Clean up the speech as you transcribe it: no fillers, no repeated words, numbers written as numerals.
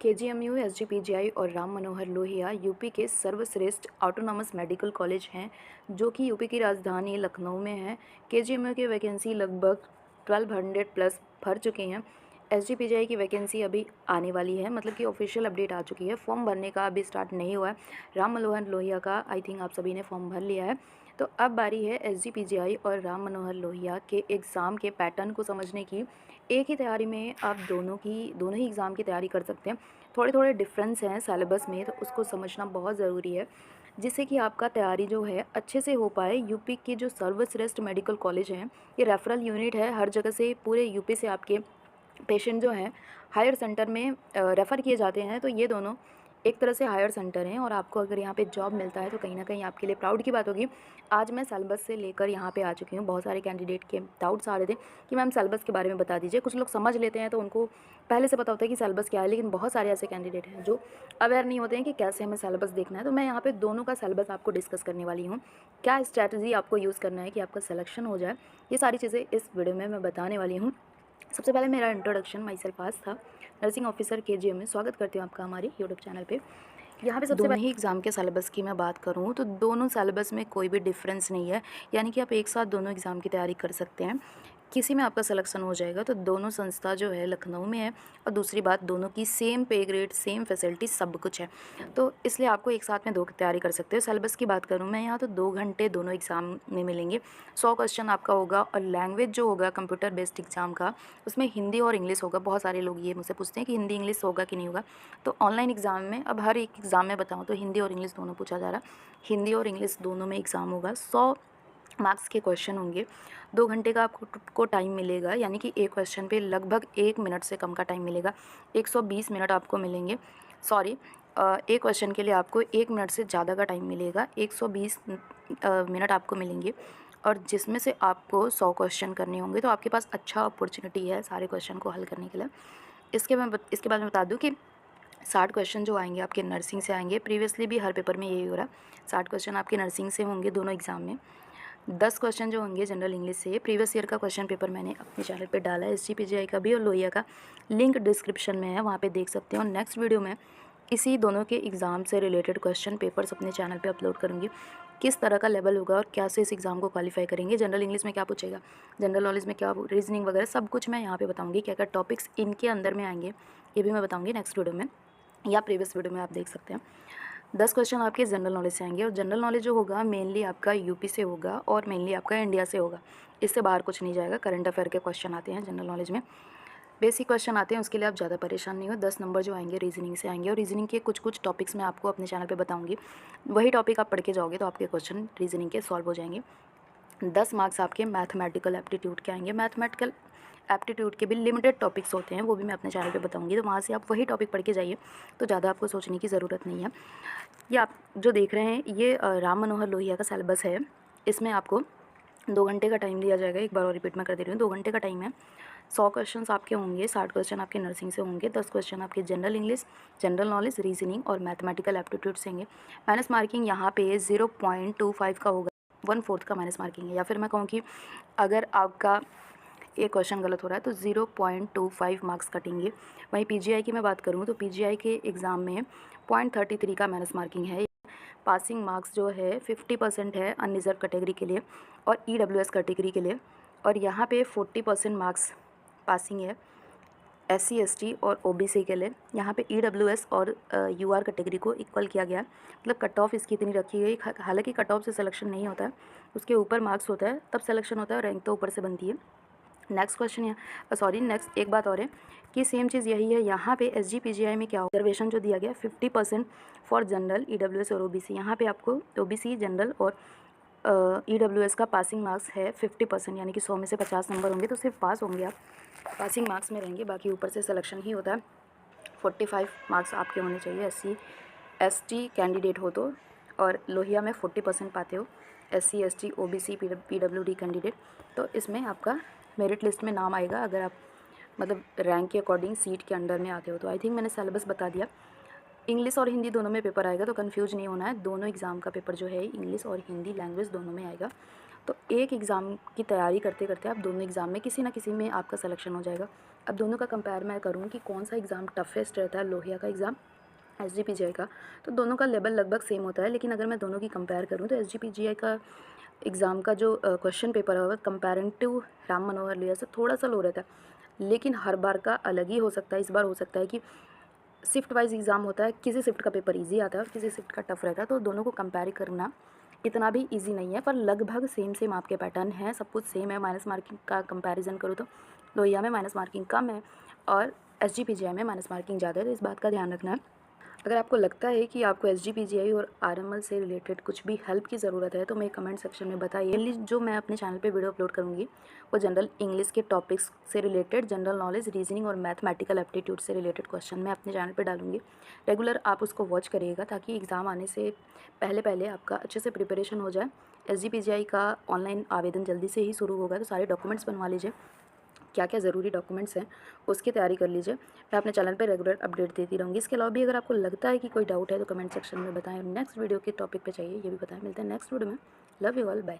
KGMU, SGPGI और Ram Manohar Lohia UP के सर्वश्रेष्ठ ऑटोनॉमस मेडिकल कॉलेज हैं, जो कि यूपी की राजधानी लखनऊ में है। केजीएमयू की वैकेंसी लगभग 1200 प्लस भर चुकी हैं। एसजीपीजीआई की वैकेंसी अभी आने वाली है, मतलब कि ऑफिशियल अपडेट आ चुकी है। फॉर्म भरने का अभी स्टार्ट नहीं हुआ है। राम मनोहर लोहिया का आई थिंक आप सभी ने फॉर्म भर लिया है। तो अब बारी है एसजीपीजीआई और राम मनोहर लोहिया के एग्ज़ाम के पैटर्न को समझने की। एक ही तैयारी में आप दोनों ही एग्ज़ाम की तैयारी कर सकते हैं। थोड़े थोड़े डिफरेंस हैं सिलेबस में, तो उसको समझना बहुत ज़रूरी है, जिससे कि आपका तैयारी जो है अच्छे से हो पाए। यूपी के जो सर्वश्रेष्ठ मेडिकल कॉलेज हैं, ये रेफरल यूनिट है। हर जगह से, पूरे यूपी से आपके पेशेंट जो हैं हायर सेंटर में रेफ़र किए जाते हैं। तो ये दोनों एक तरह से हायर सेंटर हैं, और आपको अगर यहाँ पे जॉब मिलता है तो कहीं ना कहीं आपके लिए प्राउड की बात होगी। आज मैं सिलेबस से लेकर यहाँ पे आ चुकी हूँ। बहुत सारे कैंडिडेट के डाउट्स आ रहे थे कि मैम सिलेबस के बारे में बता दीजिए। कुछ लोग समझ लेते हैं तो उनको पहले से पता होता है कि सिलेबस क्या है, लेकिन बहुत सारे ऐसे कैंडिडेट हैं जो अवेयर नहीं होते हैं कि कैसे हमें सिलेबस देखना है। तो मैं यहाँ पे दोनों का सिलेबस आपको डिस्कस करने वाली हूँ। क्या स्ट्रैटेजी आपको यूज़ करना है कि आपका सिलेक्शन हो जाए, ये सारी चीज़ें इस वीडियो में मैं बताने वाली हूँ। सबसे पहले मेरा इंट्रोडक्शन माई सेल्फ आज था, नर्सिंग ऑफिसर केजीएम में। स्वागत करती हूँ आपका हमारे यूट्यूब चैनल पे। यहाँ पे सबसे दोनों ही एग्ज़ाम के सिलेबस की मैं बात करूँ तो दोनों सिलेबस में कोई भी डिफरेंस नहीं है, यानी कि आप एक साथ दोनों एग्ज़ाम की तैयारी कर सकते हैं। किसी में आपका सिलेक्शन हो जाएगा। तो दोनों संस्था जो है लखनऊ में है, और दूसरी बात दोनों की सेम पे ग्रेड, सेम फैसिलिटी, सब कुछ है। तो इसलिए आपको एक साथ में दो की तैयारी कर सकते हो। सिलेबस की बात करूँ मैं यहाँ, तो 2 घंटे दोनों एग्ज़ाम में मिलेंगे। 100 क्वेश्चन आपका होगा, और लैंग्वेज जो होगा कंप्यूटर बेस्ड एग्ज़ाम का, उसमें हिंदी और इंग्लिश होगा। बहुत सारे लोग ये मुझसे पूछते हैं कि हिंदी इंग्लिश होगा कि नहीं होगा। तो ऑनलाइन एग्ज़ाम में, अब हर एक एग्ज़ाम में बताऊँ तो हिंदी और इंग्लिश दोनों पूछा जा रहा है। हिंदी और इंग्लिश दोनों में एग्ज़ाम होगा। 100 मार्क्स के क्वेश्चन होंगे। 2 घंटे का आपको टाइम मिलेगा, यानी कि एक क्वेश्चन पे लगभग 1 मिनट से कम का टाइम मिलेगा। 120 मिनट आपको मिलेंगे। सॉरी, एक क्वेश्चन के लिए आपको 1 मिनट से ज़्यादा का टाइम मिलेगा। 120 मिनट आपको मिलेंगे, और जिसमें से आपको 100 क्वेश्चन करने होंगे। तो आपके पास अच्छा अपॉर्चुनिटी है सारे क्वेश्चन को हल करने के लिए। इसके बाद मैं बता दूँ कि 60 क्वेश्चन जो आएंगे आपके नर्सिंग से आएंगे। प्रीवियसली भी हर पेपर में यही हो रहा है। 60 क्वेश्चन आपके नर्सिंग से होंगे दोनों एग्ज़ाम में। 10 क्वेश्चन जो होंगे जनरल इंग्लिश से। प्रीवियस ईयर का क्वेश्चन पेपर मैंने अपने चैनल पे डाला है, एसजीपीजीआई का भी और लोहिया का। लिंक डिस्क्रिप्शन में है, वहाँ पे देख सकते हो। नेक्स्ट वीडियो में इसी दोनों के एग्ज़ाम से रिलेटेड क्वेश्चन पेपर्स अपने चैनल पे अपलोड करूँगी। किस तरह का लेवल होगा और कैसे इस एग्ज़ाम को क्वालिफाई करेंगे, जनरल इंग्लिश में क्या पूछेगा, जनरल नॉलेज में क्या, रीजनिंग वगैरह सब कुछ मैं यहाँ पे बताऊँगी। क्या क्या टॉपिक्स इनके अंदर में आएंगे ये भी मैं बताऊँगी नेक्स्ट वीडियो में, या प्रीवियस वीडियो में आप देख सकते हैं। 10 क्वेश्चन आपके जनरल नॉलेज से आएंगे, और जनरल नॉलेज जो होगा मेनली आपका यूपी से होगा, और मेनली आपका इंडिया से होगा। इससे बाहर कुछ नहीं जाएगा। करंट अफेयर के क्वेश्चन आते हैं जनरल नॉलेज में, बेसिक क्वेश्चन आते हैं, उसके लिए आप ज़्यादा परेशान नहीं हो। 10 नंबर जो आएंगे रीजनिंग से आएंगे, और रीजनिंग के कुछ टॉपिक्स मैं आपको अपने चैनल पे बताऊंगी। वही टॉपिक आप पढ़ के जाओगे तो आपके क्वेश्चन रीजनिंग के सॉल्व हो जाएंगे। 10 मार्क्स आपके मैथमेटिकल एप्टीट्यूड के आएंगे। मैथमेटिकल एप्टीट्यूड के भी लिमिटेड टॉपिक्स होते हैं, वो भी मैं अपने चैनल पे बताऊंगी। तो वहाँ से आप वही टॉपिक पढ़ के जाइए, तो ज़्यादा आपको सोचने की ज़रूरत नहीं है। ये आप जो देख रहे हैं ये राम मनोहर लोहिया का सिलेबस है। इसमें आपको 2 घंटे का टाइम दिया जाएगा। एक बार और रिपीट मैं कर दे रही हूँ, 2 घंटे का टाइम है। 100 क्वेश्चंस आपके होंगे। 60 क्वेश्चन आपके नर्सिंग से होंगे। 10 क्वेश्चन आपके general English, general knowledge, reasoning और मैथमेटिकल एप्टीट्यूड से होंगे। माइनस मार्किंग यहाँ पे 0.25 का होगा। 1/4 का माइनस मार्किंग है, या फिर मैं कहूँ कि अगर आपका एक क्वेश्चन गलत हो रहा है तो 0.25 मार्क्स कटेंगे। वहीं पीजीआई की मैं बात करूँ तो पीजीआई के एग्ज़ाम में 0.33 का माइनस मार्किंग है। पासिंग मार्क्स जो है 50% है अनरिजर्व कैटेगरी के लिए और ईडब्ल्यूएस कैटेगरी के लिए, और यहाँ पे 40% मार्क्स पासिंग है एससी एसटी और ओबीसी के लिए। यहाँ पे ईडब्ल्यूएस और यूआर कैटेगरी को इक्वल किया गया है, मतलब कट ऑफ इसकी इतनी रखी गई। हालांकि कट ऑफ से सिलेक्शन नहीं होता है, उसके ऊपर मार्क्स होता है तब सिलेक्शन होता है, और रैंक तो ऊपर से बनती है। नेक्स्ट क्वेश्चन है, सॉरी नेक्स्ट एक बात और है कि सेम चीज़ यही है। यहाँ पे एसजीपीजीआई में क्या हो, रिजर्वेशन जो दिया गया 50% फॉर जनरल, ईडब्ल्यूएस और ओबीसी। यहाँ पे आपको ओबीसी, जनरल और ईडब्ल्यूएस का पासिंग मार्क्स है 50%, यानी कि 100 में से 50 नंबर होंगे तो सिर्फ पास होंगे आप, पासिंग मार्क्स में रहेंगे। बाकी ऊपर से सिलेक्शन ही होता है। 45 मार्क्स आपके होने चाहिए एससी एसटी कैंडिडेट हो तो, और लोहिया में 40% पाते हो SC ST OBC PWD candidate. तो इसमें आपका मेरिट लिस्ट में नाम आएगा, अगर आप मतलब रैंक के अकॉर्डिंग सीट के अंडर में आते हो तो। आई थिंक मैंने सिलेबस बता दिया। इंग्लिश और हिंदी दोनों में पेपर आएगा, तो कन्फ्यूज नहीं होना है। दोनों एग्ज़ाम का पेपर जो है इंग्लिश और हिंदी लैंग्वेज दोनों में आएगा। तो एक एग्ज़ाम की तैयारी करते करते आप दोनों एग्ज़ाम में किसी ना किसी में आपका सिलेक्शन हो जाएगा। अब दोनों का कंपेयर मैं करूँ कि कौन सा एग्ज़ाम टफेस्ट रहता है, लोहिया का एग्ज़ाम, एसजीपीजीआई का, तो दोनों का लेवल लगभग सेम होता है। लेकिन अगर मैं दोनों की कंपेयर करूँ तो एसजीपीजीआई का एग्ज़ाम का जो क्वेश्चन पेपर है, कंपेयरिंग टू राम मनोहर लोहिया से थोड़ा सा लो रहता है, लेकिन हर बार का अलग ही हो सकता है। इस बार हो सकता है कि शिफ्ट वाइज एग्ज़ाम होता है, किसी शिफ्ट का पेपर ईजी आता है और किसी शिफ्ट का टफ रहता है, तो दोनों को कंपेयर करना इतना भी ईजी नहीं है, पर लगभग सेम सेम आपके पैटर्न है, सब कुछ सेम है। माइनस मार्किंग का कंपैरिजन करूँ तो लोहिया में माइनस मार्किंग कम है और एसजीपीजीआई में माइनस मार्किंग ज़्यादा है, तो इस बात का ध्यान रखना है। अगर आपको लगता है कि आपको एसजीपीजीआई और आरएमएल से रिलेटेड कुछ भी हेल्प की ज़रूरत है तो मेरे कमेंट सेक्शन में बताइए। मेनली जो मैं अपने चैनल पे वीडियो अपलोड करूँगी वो जनरल इंग्लिश के टॉपिक्स से रिलेटेड, जनरल नॉलेज, रीजनिंग और मैथमेटिकल एप्टीट्यूड से रिलेटेड क्वेश्चन मैं अपने चैनल पे डालूँगी। रेगुलर आप उसको वॉच करिएगा ताकि एग्ज़ाम आने से पहले आपका अच्छे से प्रिपरेशन हो जाए। एसजीपीजीआई का ऑनलाइन आवेदन जल्दी से ही शुरू होगा, तो सारे डॉक्यूमेंट्स बनवा लीजिए, क्या क्या ज़रूरी डॉक्यूमेंट्स हैं उसकी तैयारी कर लीजिए। मैं अपने चैनल पे रेगुलर अपडेट देती रहूँगी। इसके अलावा भी अगर आपको लगता है कि कोई डाउट है तो कमेंट सेक्शन में बताएं और नेक्स्ट वीडियो के टॉपिक पे चाहिए ये भी बताएं। मिलते हैं नेक्स्ट वीडियो में। Love you all, bye.